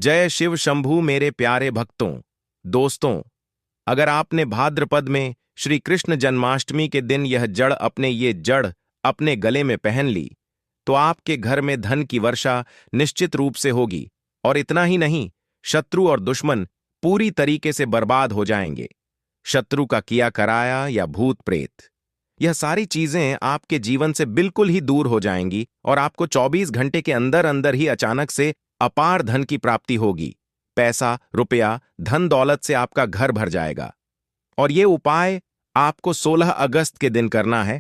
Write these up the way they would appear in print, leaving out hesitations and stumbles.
जय शिव शंभू मेरे प्यारे भक्तों, दोस्तों। अगर आपने भाद्रपद में श्री कृष्ण जन्माष्टमी के दिन यह जड़ अपने गले में पहन ली तो आपके घर में धन की वर्षा निश्चित रूप से होगी। और इतना ही नहीं, शत्रु और दुश्मन पूरी तरीके से बर्बाद हो जाएंगे। शत्रु का किया कराया या भूत प्रेत, यह सारी चीजें आपके जीवन से बिल्कुल ही दूर हो जाएंगी और आपको 24 घंटे के अंदर अंदर ही अचानक से अपार धन की प्राप्ति होगी। पैसा, रुपया, धन दौलत से आपका घर भर जाएगा। और ये उपाय आपको 16 अगस्त के दिन करना है।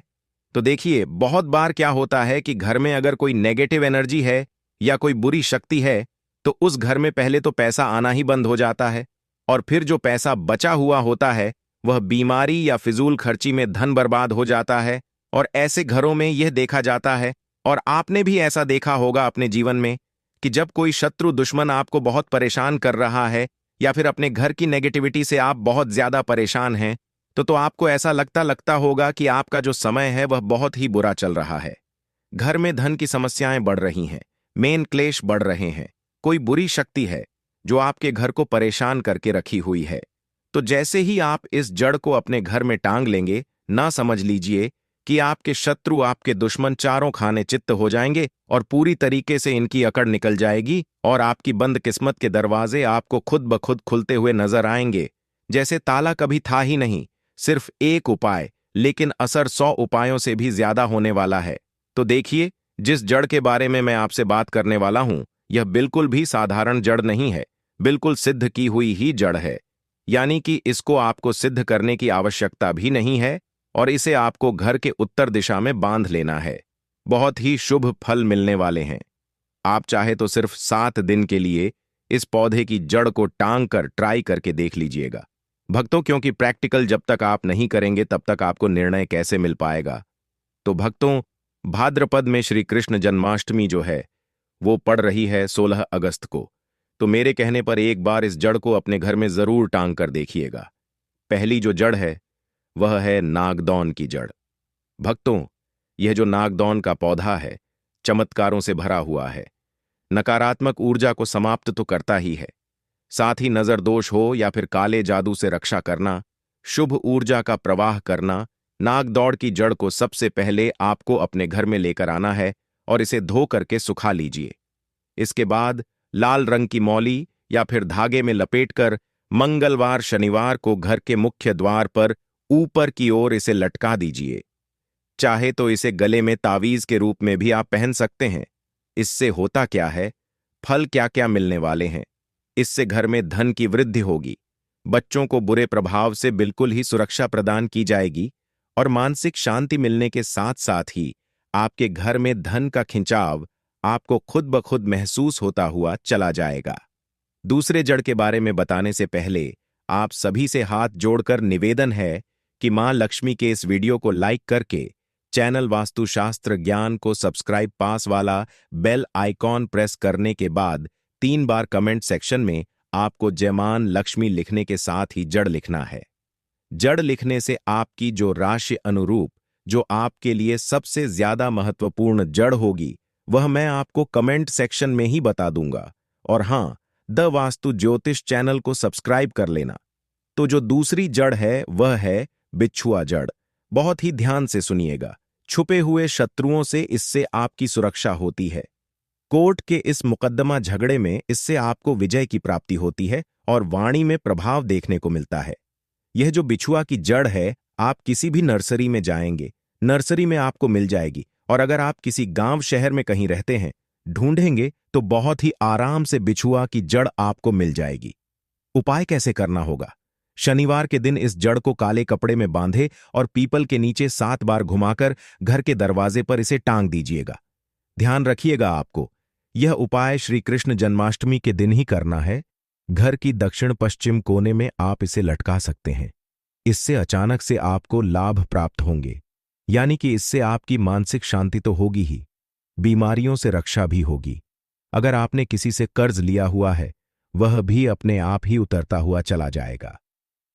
तो देखिए, बहुत बार क्या होता है कि घर में अगर कोई नेगेटिव एनर्जी है या कोई बुरी शक्ति है तो उस घर में पहले तो पैसा आना ही बंद हो जाता है, और फिर जो पैसा बचा हुआ होता है वह बीमारी या फिजूल खर्ची में धन बर्बाद हो जाता है। और ऐसे घरों में यह देखा जाता है, और आपने भी ऐसा देखा होगा अपने जीवन में, कि जब कोई शत्रु दुश्मन आपको बहुत परेशान कर रहा है या फिर अपने घर की नेगेटिविटी से आप बहुत ज्यादा परेशान हैं, तो आपको ऐसा लगता होगा कि आपका जो समय है वह बहुत ही बुरा चल रहा है। घर में धन की समस्याएं बढ़ रही हैं, मेन क्लेश बढ़ रहे हैं, कोई बुरी शक्ति है जो आपके घर को परेशान करके रखी हुई है। तो जैसे ही आप इस जड़ को अपने घर में टांग लेंगे, ना समझ लीजिए कि आपके शत्रु, आपके दुश्मन चारों खाने चित्त हो जाएंगे और पूरी तरीके से इनकी अकड़ निकल जाएगी और आपकी बंद किस्मत के दरवाजे आपको खुद ब खुद खुलते हुए नजर आएंगे, जैसे ताला कभी था ही नहीं। सिर्फ एक उपाय, लेकिन असर 100 उपायों से भी ज्यादा होने वाला है। तो देखिए, जिस जड़ के बारे में मैं आपसे बात करने वाला हूं, यह बिल्कुल भी साधारण जड़ नहीं है, बिल्कुल सिद्ध की हुई ही जड़ है। यानी कि इसको आपको सिद्ध करने की आवश्यकता भी नहीं है, और इसे आपको घर के उत्तर दिशा में बांध लेना है। बहुत ही शुभ फल मिलने वाले हैं। आप चाहे तो सिर्फ 7 दिन के लिए इस पौधे की जड़ को टांग कर ट्राई करके देख लीजिएगा भक्तों, क्योंकि प्रैक्टिकल जब तक आप नहीं करेंगे तब तक आपको निर्णय कैसे मिल पाएगा। तो भक्तों, भाद्रपद में श्री कृष्ण जन्माष्टमी जो है वो पड़ रही है 16 अगस्त को। तो मेरे कहने पर एक बार इस जड़ को अपने घर में जरूर टांग कर देखिएगा। पहली जो जड़ है वह है नागदौन की जड़। भक्तों, यह जो नागदौन का पौधा है चमत्कारों से भरा हुआ है। नकारात्मक ऊर्जा को समाप्त तो करता ही है, साथ ही नजर दोष हो या फिर काले जादू से रक्षा करना, शुभ ऊर्जा का प्रवाह करना। नागदौड़ की जड़ को सबसे पहले आपको अपने घर में लेकर आना है और इसे धो करके सुखा लीजिए। इसके बाद लाल रंग की मौली या फिर धागे में लपेटकर मंगलवार शनिवार को घर के मुख्य द्वार पर ऊपर की ओर इसे लटका दीजिए। चाहे तो इसे गले में तावीज के रूप में भी आप पहन सकते हैं। इससे होता क्या है, फल क्या क्या मिलने वाले हैं। इससे घर में धन की वृद्धि होगी, बच्चों को बुरे प्रभाव से बिल्कुल ही सुरक्षा प्रदान की जाएगी, और मानसिक शांति मिलने के साथ साथ ही आपके घर में धन का खिंचाव आपको खुद ब खुद महसूस होता हुआ चला जाएगा। दूसरे जड़ के बारे में बताने से पहले आप सभी से हाथ जोड़कर निवेदन है कि मां लक्ष्मी के इस वीडियो को लाइक करके चैनल वास्तुशास्त्र ज्ञान को सब्सक्राइब, पास वाला बेल आइकॉन प्रेस करने के बाद 3 बार कमेंट सेक्शन में आपको जयमान लक्ष्मी लिखने के साथ ही जड़ लिखना है। जड़ लिखने से आपकी जो राशि अनुरूप जो आपके लिए सबसे ज्यादा महत्वपूर्ण जड़ होगी वह मैं आपको कमेंट सेक्शन में ही बता दूंगा। और हां, द वास्तु ज्योतिष चैनल को सब्सक्राइब कर लेना। तो जो दूसरी जड़ है वह है बिच्छुआ जड़। बहुत ही ध्यान से सुनिएगा, छुपे हुए शत्रुओं से इससे आपकी सुरक्षा होती है। कोर्ट के इस मुकदमा झगड़े में इससे आपको विजय की प्राप्ति होती है और वाणी में प्रभाव देखने को मिलता है। यह जो बिछुआ की जड़ है, आप किसी भी नर्सरी में जाएंगे, नर्सरी में आपको मिल जाएगी। और अगर आप किसी गांव शहर में कहीं रहते हैं, ढूंढेंगे तो बहुत ही आराम से बिछुआ की जड़ आपको मिल जाएगी। उपाय कैसे करना होगा? शनिवार के दिन इस जड़ को काले कपड़े में बांधे और पीपल के नीचे 7 बार घुमाकर घर के दरवाजे पर इसे टांग दीजिएगा। ध्यान रखिएगा, आपको यह उपाय श्री कृष्ण जन्माष्टमी के दिन ही करना है। घर की दक्षिण पश्चिम कोने में आप इसे लटका सकते हैं। इससे अचानक से आपको लाभ प्राप्त होंगे, यानी कि इससे आपकी मानसिक शांति तो होगी ही, बीमारियों से रक्षा भी होगी। अगर आपने किसी से कर्ज लिया हुआ है वह भी अपने आप ही उतरता हुआ चला जाएगा,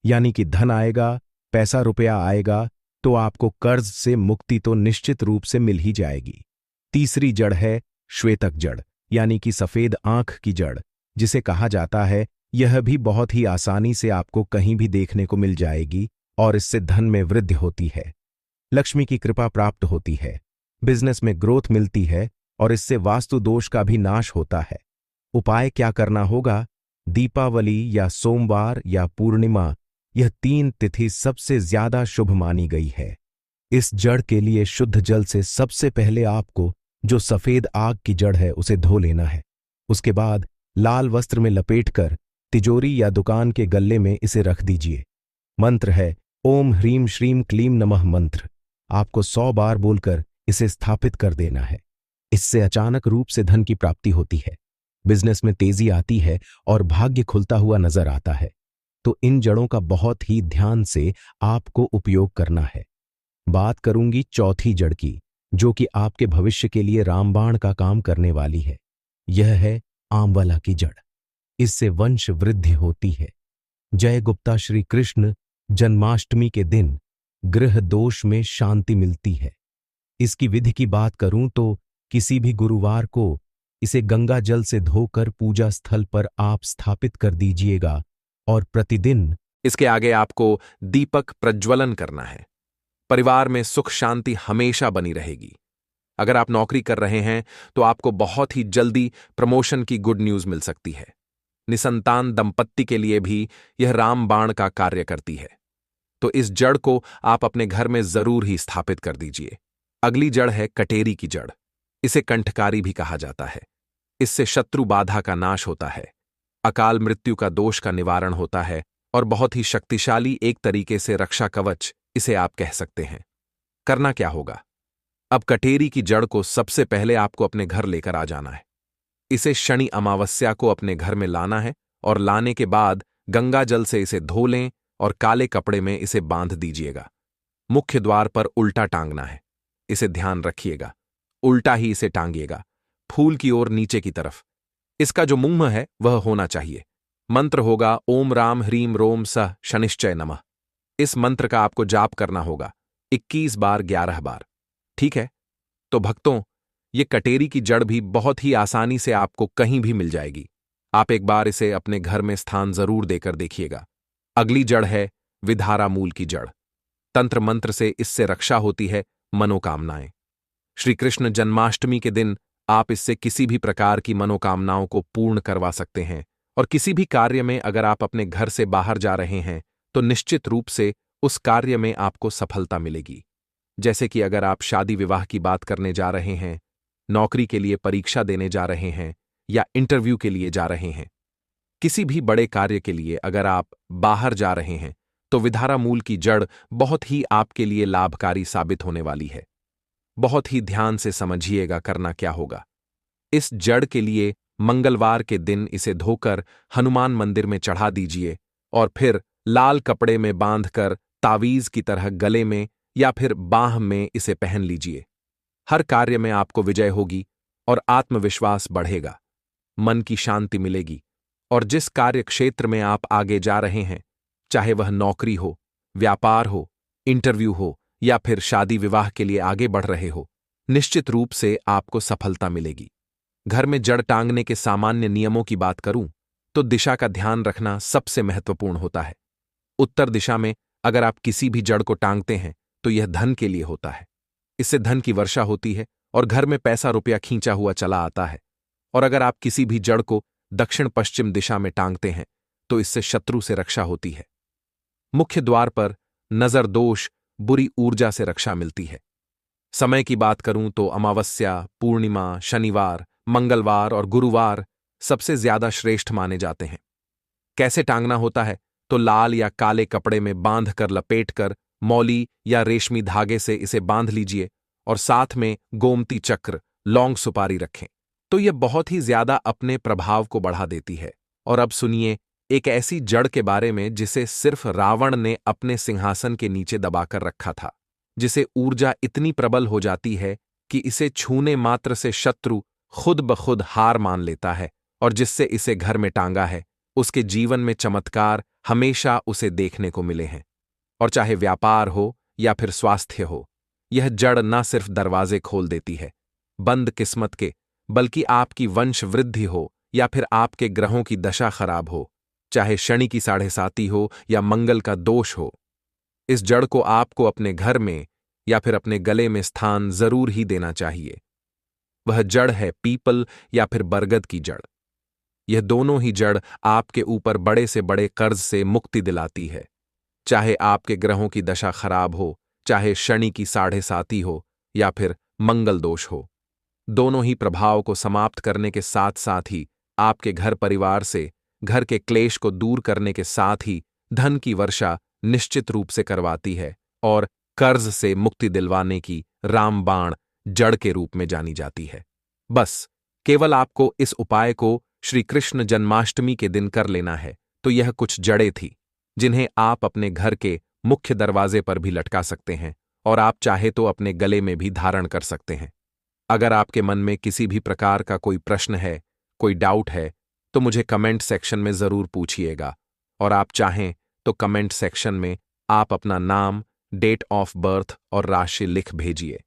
यानी कि धन आएगा, पैसा रुपया आएगा, तो आपको कर्ज से मुक्ति तो निश्चित रूप से मिल ही जाएगी। तीसरी जड़ है श्वेतक जड़, यानी कि सफेद आंख की जड़, जिसे कहा जाता है, यह भी बहुत ही आसानी से आपको कहीं भी देखने को मिल जाएगी और इससे धन में वृद्धि होती है। लक्ष्मी की कृपा प्राप्त होती है, बिजनेस में ग्रोथ मिलती है और इससे वास्तु दोष का भी नाश होता है। उपाय क्या करना होगा? दीपावली या सोमवार या पूर्णिमा, यह 3 तिथि सबसे ज्यादा शुभ मानी गई है। इस जड़ के लिए शुद्ध जल से सबसे पहले आपको जो सफेद आग की जड़ है उसे धो लेना है। उसके बाद लाल वस्त्र में लपेटकर तिजोरी या दुकान के गल्ले में इसे रख दीजिए। मंत्र है ओम ह्रीम श्रीम क्लीम नमः मंत्र। आपको 100 बार बोलकर इसे स्थापित कर देना है। इससे अचानक रूप से धन की प्राप्ति होती है, बिजनेस में तेजी आती है और भाग्य खुलता हुआ नजर आता है। तो इन जड़ों का बहुत ही ध्यान से आपको उपयोग करना है। बात करूंगी चौथी जड़ की, जो कि आपके भविष्य के लिए रामबाण का काम करने वाली है। यह है आंवला की जड़। इससे वंश वृद्धि होती है। जय गुप्ता श्री कृष्ण जन्माष्टमी के दिन गृह दोष में शांति मिलती है। इसकी विधि की बात करूं तो किसी भी गुरुवार को इसे गंगा जल से धोकर पूजा स्थल पर आप स्थापित कर दीजिएगा और प्रतिदिन इसके आगे आपको दीपक प्रज्वलन करना है। परिवार में सुख शांति हमेशा बनी रहेगी। अगर आप नौकरी कर रहे हैं तो आपको बहुत ही जल्दी प्रमोशन की गुड न्यूज मिल सकती है। निसंतान दंपत्ति के लिए भी यह रामबाण का कार्य करती है। तो इस जड़ को आप अपने घर में जरूर ही स्थापित कर दीजिए। अगली जड़ है कटेरी की जड़। इसे कंठकारी भी कहा जाता है। इससे शत्रु बाधा का नाश होता है, अकाल मृत्यु का दोष का निवारण होता है और बहुत ही शक्तिशाली एक तरीके से रक्षा कवच इसे आप कह सकते हैं। करना क्या होगा? अब कटेरी की जड़ को सबसे पहले आपको अपने घर लेकर आ जाना है। इसे शनि अमावस्या को अपने घर में लाना है और लाने के बाद गंगा जल से इसे धो लें और काले कपड़े में इसे बांध दीजिएगा। मुख्य द्वार पर उल्टा टांगना है। इसे ध्यान रखिएगा, उल्टा ही इसे टांगिएगा, फूल की ओर नीचे की तरफ। इसका जो मुंह है वह होना चाहिए। मंत्र होगा ओम राम ह्रीम रोम सह शनिश्चय नमः। इस मंत्र का आपको जाप करना होगा 21 बार 11 बार। ठीक है? तो भक्तों, ये कटेरी की जड़ भी बहुत ही आसानी से आपको कहीं भी मिल जाएगी। आप एक बार इसे अपने घर में स्थान जरूर देकर देखिएगा। अगली जड़ है विधारा मूल की जड़। तंत्र मंत्र से इससे रक्षा होती है, मनोकामनाएं। श्री कृष्ण जन्माष्टमी के दिन आप इससे किसी भी प्रकार की मनोकामनाओं को पूर्ण करवा सकते हैं और किसी भी कार्य में अगर आप अपने घर से बाहर जा रहे हैं तो निश्चित रूप से उस कार्य में आपको सफलता मिलेगी। जैसे कि अगर आप शादी विवाह की बात करने जा रहे हैं, नौकरी के लिए परीक्षा देने जा रहे हैं या इंटरव्यू के लिए जा रहे हैं, किसी भी बड़े कार्य के लिए अगर आप बाहर जा रहे हैं तो विधारा मूल की जड़ बहुत ही आपके लिए लाभकारी साबित होने वाली है। बहुत ही ध्यान से समझिएगा करना क्या होगा। इस जड़ के लिए मंगलवार के दिन इसे धोकर हनुमान मंदिर में चढ़ा दीजिए और फिर लाल कपड़े में बांधकर तावीज की तरह गले में या फिर बाह में इसे पहन लीजिए। हर कार्य में आपको विजय होगी और आत्मविश्वास बढ़ेगा, मन की शांति मिलेगी और जिस कार्य क्षेत्र में आप आगे जा रहे हैं, चाहे वह नौकरी हो, व्यापार हो, इंटरव्यू हो या फिर शादी विवाह के लिए आगे बढ़ रहे हो, निश्चित रूप से आपको सफलता मिलेगी। घर में जड़ टांगने के सामान्य नियमों की बात करूं तो दिशा का ध्यान रखना सबसे महत्वपूर्ण होता है। उत्तर दिशा में अगर आप किसी भी जड़ को टांगते हैं तो यह धन के लिए होता है। इससे धन की वर्षा होती है और घर में पैसा रुपया खींचा हुआ चला आता है। और अगर आप किसी भी जड़ को दक्षिण पश्चिम दिशा में टांगते हैं तो इससे शत्रु से रक्षा होती है। मुख्य द्वार पर नजर दोष, बुरी ऊर्जा से रक्षा मिलती है। समय की बात करूं तो अमावस्या, पूर्णिमा, शनिवार, मंगलवार और गुरुवार सबसे ज्यादा श्रेष्ठ माने जाते हैं। कैसे टांगना होता है? तो लाल या काले कपड़े में बांध कर लपेट कर मौली या रेशमी धागे से इसे बांध लीजिए और साथ में गोमती चक्र, लौंग सुपारी रखें तो यह बहुत ही ज्यादा अपने प्रभाव को बढ़ा देती है। और अब सुनिए एक ऐसी जड़ के बारे में जिसे सिर्फ रावण ने अपने सिंहासन के नीचे दबाकर रखा था, जिसे ऊर्जा इतनी प्रबल हो जाती है कि इसे छूने मात्र से शत्रु खुद ब खुद हार मान लेता है और जिससे इसे घर में टांगा है उसके जीवन में चमत्कार हमेशा उसे देखने को मिले हैं। और चाहे व्यापार हो या फिर स्वास्थ्य हो, यह जड़ न सिर्फ दरवाजे खोल देती है बंद किस्मत के, बल्कि आपकी वंश वृद्धि हो या फिर आपके ग्रहों की दशा खराब हो, चाहे शनि की 7.5 हो या मंगल का दोष हो, इस जड़ को आपको अपने घर में या फिर अपने गले में स्थान जरूर ही देना चाहिए। वह जड़ है पीपल या फिर बरगद की जड़। यह दोनों ही जड़ आपके ऊपर बड़े से बड़े कर्ज से मुक्ति दिलाती है। चाहे आपके ग्रहों की दशा खराब हो, चाहे शनि की 7.5 हो या फिर मंगल दोष हो, दोनों ही प्रभाव को समाप्त करने के साथ साथ ही आपके घर परिवार से घर के क्लेश को दूर करने के साथ ही धन की वर्षा निश्चित रूप से करवाती है और कर्ज से मुक्ति दिलवाने की रामबाण जड़ के रूप में जानी जाती है। बस केवल आपको इस उपाय को श्री कृष्ण जन्माष्टमी के दिन कर लेना है। तो यह कुछ जड़ें थी जिन्हें आप अपने घर के मुख्य दरवाजे पर भी लटका सकते हैं और आप चाहे तो अपने गले में भी धारण कर सकते हैं। अगर आपके मन में किसी भी प्रकार का कोई प्रश्न है, कोई डाउट है, तो मुझे कमेंट सेक्शन में जरूर पूछिएगा और आप चाहें तो कमेंट सेक्शन में आप अपना नाम, डेट ऑफ बर्थ और राशि लिख भेजिए।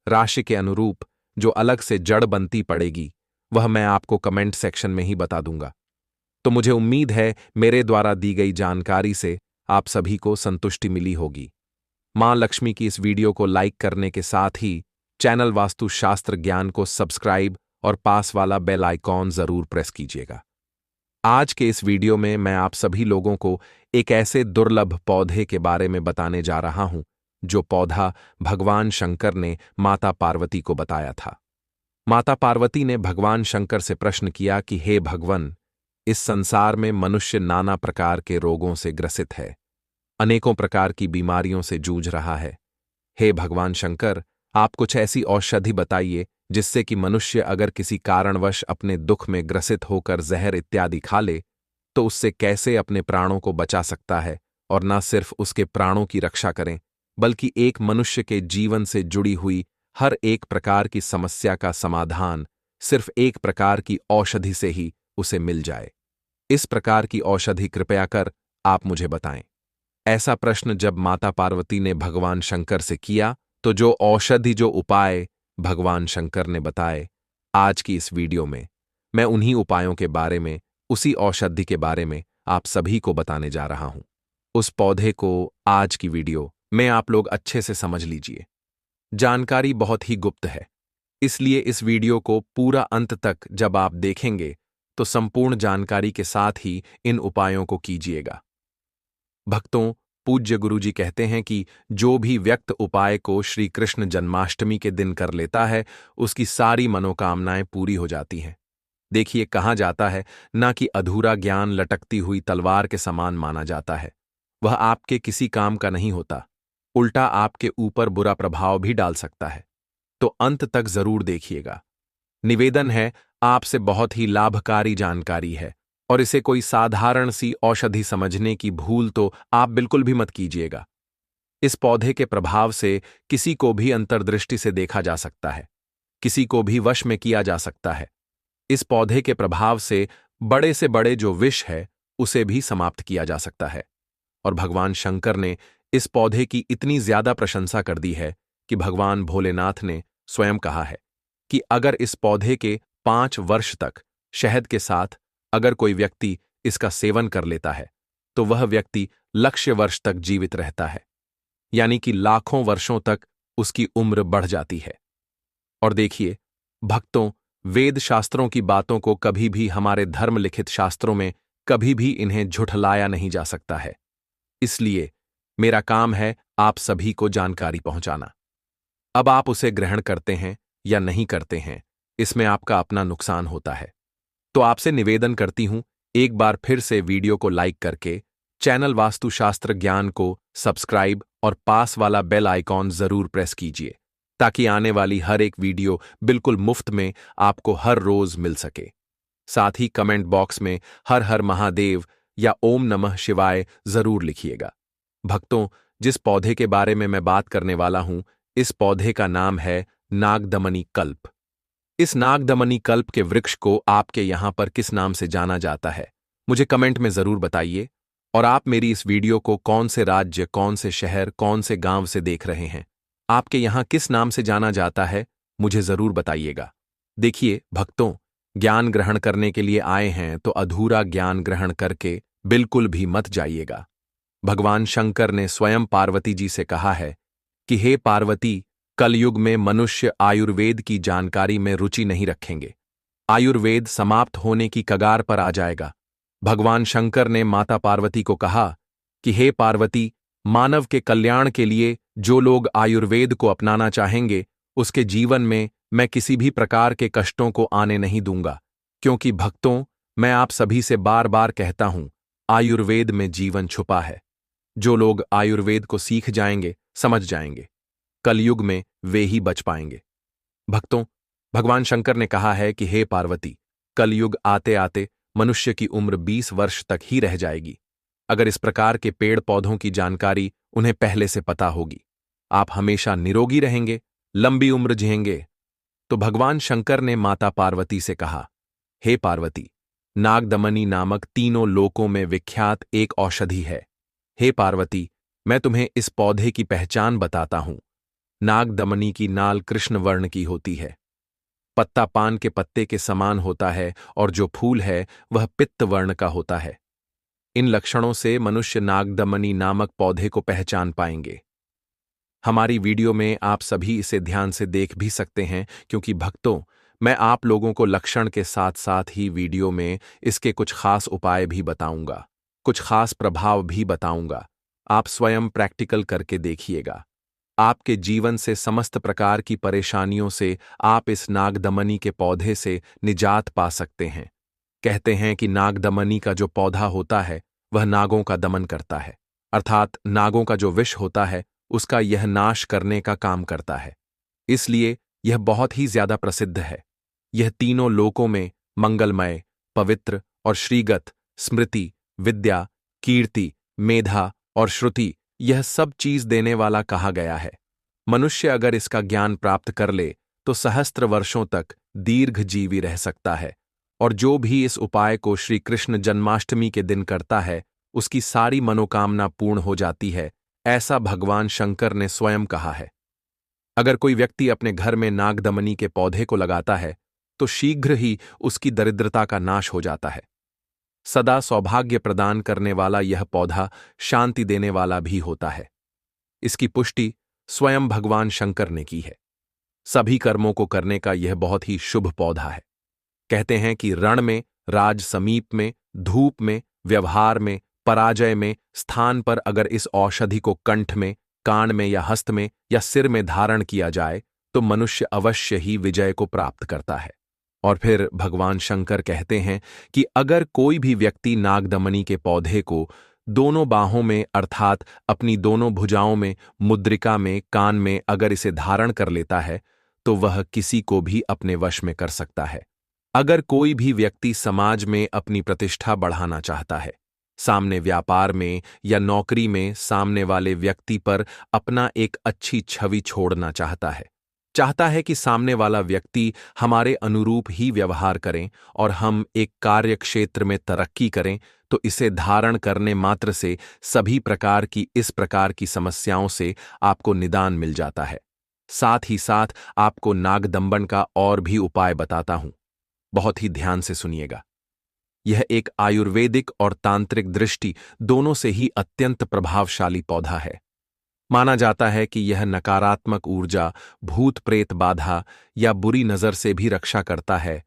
राशि के अनुरूप जो अलग से जड़ बनती पड़ेगी वह मैं आपको कमेंट सेक्शन में ही बता दूंगा। तो मुझे उम्मीद है मेरे द्वारा दी गई जानकारी से आप सभी को संतुष्टि मिली होगी। मां लक्ष्मी की इस वीडियो को लाइक करने के साथ ही चैनल वास्तुशास्त्र ज्ञान को सब्सक्राइब और पास वाला बेल आइकॉन जरूर प्रेस कीजिएगा। आज के इस वीडियो में मैं आप सभी लोगों को एक ऐसे दुर्लभ पौधे के बारे में बताने जा रहा हूं जो पौधा भगवान शंकर ने माता पार्वती को बताया था। माता पार्वती ने भगवान शंकर से प्रश्न किया कि हे भगवन, इस संसार में मनुष्य नाना प्रकार के रोगों से ग्रसित है, अनेकों प्रकार की बीमारियों से जूझ रहा है। हे भगवान शंकर, आप कुछ ऐसी औषधि बताइए जिससे कि मनुष्य अगर किसी कारणवश अपने दुख में ग्रसित होकर जहर इत्यादि खा ले तो उससे कैसे अपने प्राणों को बचा सकता है, और न सिर्फ उसके प्राणों की रक्षा करें बल्कि एक मनुष्य के जीवन से जुड़ी हुई हर एक प्रकार की समस्या का समाधान सिर्फ एक प्रकार की औषधि से ही उसे मिल जाए। इस प्रकार की औषधि कृपया कर आप मुझे बताएं। ऐसा प्रश्न जब माता पार्वती ने भगवान शंकर से किया तो जो औषधि, जो उपाय भगवान शंकर ने बताए, आज की इस वीडियो में मैं उन्हीं उपायों के बारे में, उसी औषधि के बारे में आप सभी को बताने जा रहा हूं। उस पौधे को आज की वीडियो में आप लोग अच्छे से समझ लीजिए। जानकारी बहुत ही गुप्त है, इसलिए इस वीडियो को पूरा अंत तक जब आप देखेंगे तो संपूर्ण जानकारी के साथ ही इन उपायों को कीजिएगा। भक्तों, पूज्य गुरुजी कहते हैं कि जो भी व्यक्त उपाय को श्री कृष्ण जन्माष्टमी के दिन कर लेता है उसकी सारी मनोकामनाएं पूरी हो जाती हैं। देखिए, कहा जाता है ना कि अधूरा ज्ञान लटकती हुई तलवार के समान माना जाता है। वह आपके किसी काम का नहीं होता, उल्टा आपके ऊपर बुरा प्रभाव भी डाल सकता है। तो अंत तक जरूर देखिएगा। निवेदन है, आपसे बहुत ही लाभकारी जानकारी है और इसे कोई साधारण सी औषधि समझने की भूल तो आप बिल्कुल भी मत कीजिएगा। इस पौधे के प्रभाव से किसी को भी अंतर्दृष्टि से देखा जा सकता है, किसी को भी वश में किया जा सकता है। इस पौधे के प्रभाव से बड़े से बड़े जो विष है उसे भी समाप्त किया जा सकता है। और भगवान शंकर ने इस पौधे की इतनी ज्यादा प्रशंसा कर दी है कि भगवान भोलेनाथ ने स्वयं कहा है कि अगर इस पौधे के 5 वर्ष तक शहद के साथ अगर कोई व्यक्ति इसका सेवन कर लेता है तो वह व्यक्ति लक्ष्य वर्ष तक जीवित रहता है, यानी कि लाखों वर्षों तक उसकी उम्र बढ़ जाती है। और देखिए भक्तों, वेद शास्त्रों की बातों को कभी भी हमारे धर्म लिखित शास्त्रों में कभी भी इन्हें झुठलाया नहीं जा सकता है। इसलिए मेरा काम है आप सभी को जानकारी पहुंचाना। अब आप उसे ग्रहण करते हैं या नहीं करते हैं, इसमें आपका अपना नुकसान होता है। तो आपसे निवेदन करती हूं, एक बार फिर से वीडियो को लाइक करके चैनल वास्तुशास्त्र ज्ञान को सब्सक्राइब और पास वाला बेल आइकॉन जरूर प्रेस कीजिए ताकि आने वाली हर एक वीडियो बिल्कुल मुफ्त में आपको हर रोज मिल सके। साथ ही कमेंट बॉक्स में हर हर महादेव या ओम नमः शिवाय जरूर लिखिएगा। भक्तों, जिस पौधे के बारे में मैं बात करने वाला हूं, इस पौधे का नाम है नागदमनी कल्प। इस नागदमनी कल्प के वृक्ष को आपके यहां पर किस नाम से जाना जाता है, मुझे कमेंट में जरूर बताइए। और आप मेरी इस वीडियो को कौन से राज्य, कौन से शहर, कौन से गांव से देख रहे हैं, आपके यहां किस नाम से जाना जाता है, मुझे जरूर बताइएगा। देखिए भक्तों, ज्ञान ग्रहण करने के लिए आए हैं तो अधूरा ज्ञान ग्रहण करके बिल्कुल भी मत जाइएगा। भगवान शंकर ने स्वयं पार्वती जी से कहा है कि हे पार्वती, कलयुग में मनुष्य आयुर्वेद की जानकारी में रुचि नहीं रखेंगे। आयुर्वेद समाप्त होने की कगार पर आ जाएगा। भगवान शंकर ने माता पार्वती को कहा कि हे पार्वती, मानव के कल्याण के लिए जो लोग आयुर्वेद को अपनाना चाहेंगे, उसके जीवन में मैं किसी भी प्रकार के कष्टों को आने नहीं दूंगा, क्योंकि भक्तों, मैं आप सभी से बार बार कहता हूं, आयुर्वेद में जीवन छुपा है। जो लोग आयुर्वेद को सीख जाएंगे, समझ जाएंगे, कलयुग में वे ही बच पाएंगे। भक्तों, भगवान शंकर ने कहा है कि हे पार्वती, कलयुग आते आते मनुष्य की उम्र 20 वर्ष तक ही रह जाएगी। अगर इस प्रकार के पेड़ पौधों की जानकारी उन्हें पहले से पता होगी, आप हमेशा निरोगी रहेंगे, लंबी उम्र जिएंगे। तो भगवान शंकर ने माता पार्वती से कहा, हे पार्वती, नागदमनी नामक तीनों लोकों में विख्यात एक औषधि है। हे पार्वती, मैं तुम्हें इस पौधे की पहचान बताता हूं। नागदमनी की नाल कृष्ण वर्ण की होती है, पत्ता पान के पत्ते के समान होता है और जो फूल है वह पित्त वर्ण का होता है। इन लक्षणों से मनुष्य नागदमनी नामक पौधे को पहचान पाएंगे। हमारी वीडियो में आप सभी इसे ध्यान से देख भी सकते हैं, क्योंकि भक्तों, मैं आप लोगों को लक्षण के साथ साथ ही वीडियो में इसके कुछ खास उपाय भी बताऊंगा, कुछ खास प्रभाव भी बताऊंगा। आप स्वयं प्रैक्टिकल करके देखिएगा। आपके जीवन से समस्त प्रकार की परेशानियों से आप इस नागदमनी के पौधे से निजात पा सकते हैं। कहते हैं कि नागदमनी का जो पौधा होता है वह नागों का दमन करता है, अर्थात नागों का जो विष होता है उसका यह नाश करने का काम करता है। इसलिए यह बहुत ही ज्यादा प्रसिद्ध है। यह तीनों लोकों में मंगलमय, पवित्र और श्रीगत, स्मृति, विद्या, कीर्ति, मेधा और श्रुति, यह सब चीज देने वाला कहा गया है। मनुष्य अगर इसका ज्ञान प्राप्त कर ले तो सहस्त्र वर्षों तक दीर्घजीवी रह सकता है, और जो भी इस उपाय को श्री कृष्ण जन्माष्टमी के दिन करता है उसकी सारी मनोकामना पूर्ण हो जाती है, ऐसा भगवान शंकर ने स्वयं कहा है। अगर कोई व्यक्ति अपने घर में नागदमनी के पौधे को लगाता है तो शीघ्र ही उसकी दरिद्रता का नाश हो जाता है। सदा सौभाग्य प्रदान करने वाला यह पौधा शांति देने वाला भी होता है। इसकी पुष्टि स्वयं भगवान शंकर ने की है। सभी कर्मों को करने का यह बहुत ही शुभ पौधा है। कहते हैं कि रण में, राज समीप में, धूप में, व्यवहार में, पराजय में, स्थान पर अगर इस औषधि को कंठ में, कान में या हस्त में या सिर में धारण किया जाए तो मनुष्य अवश्य ही विजय को प्राप्त करता है। और फिर भगवान शंकर कहते हैं कि अगर कोई भी व्यक्ति नागदमनी के पौधे को दोनों बाहों में अर्थात अपनी दोनों भुजाओं में, मुद्रिका में, कान में अगर इसे धारण कर लेता है तो वह किसी को भी अपने वश में कर सकता है। अगर कोई भी व्यक्ति समाज में अपनी प्रतिष्ठा बढ़ाना चाहता है, सामने व्यापार में या नौकरी में सामने वाले व्यक्ति पर अपना एक अच्छी छवि छोड़ना चाहता है कि सामने वाला व्यक्ति हमारे अनुरूप ही व्यवहार करें और हम एक कार्य क्षेत्र में तरक्की करें, तो इसे धारण करने मात्र से सभी प्रकार की इस प्रकार की समस्याओं से आपको निदान मिल जाता है। साथ ही साथ आपको नागदंबन का और भी उपाय बताता हूं, बहुत ही ध्यान से सुनिएगा। यह एक आयुर्वेदिक और तांत्रिक दृष्टि दोनों से ही अत्यंत प्रभावशाली पौधा है। माना जाता है कि यह नकारात्मक ऊर्जा, भूत प्रेत बाधा या बुरी नजर से भी रक्षा करता है,